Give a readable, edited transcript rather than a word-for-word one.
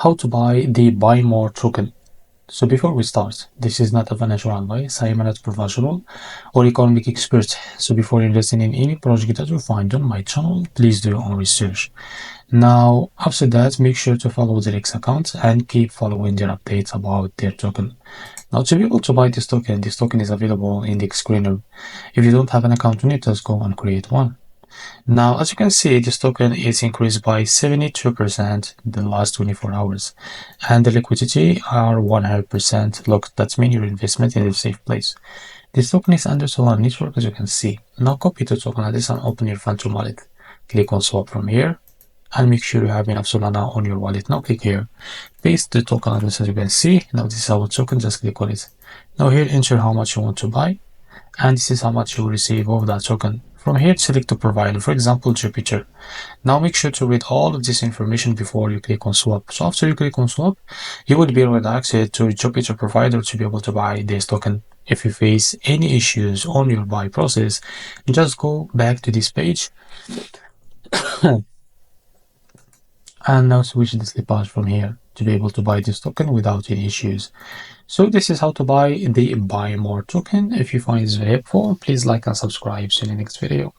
how to buy the Buy More token. So before we start, this is not a financial advice. I am not a professional or economic expert. So before investing in any project that you find on my channel, please do your own research. Now, after that, make sure to follow the X account and keep following their updates about their token. Now, to be able to buy this token is available in the screener. If you don't have an account on it, just go and create one. Now, as you can see, this token is increased by 72% in the last 24 hours, and the liquidity are 100%. Look, that means your investment in a safe place. This token is under Solana network, as you can see. Now, copy the token address and open your Phantom wallet. Click on swap from here, and make sure you have enough Solana on your wallet. Now, click here, paste the token address, as you can see. Now, this is our token. Just click on it. Now, here, enter how much you want to buy, and this is how much you will receive of that token. From here, select the provider, for example, Jupiter. Now make sure to read all of this information before you click on swap. So after you click on swap, you would be able to access to Jupiter provider to be able to buy this token. If you face any issues on your buy process, just go back to this page and now switch the slippage from here to be able to buy this token without any issues. So this is how to buy the Buy More token. If you find this very helpful, please like and subscribe. See you in the next video.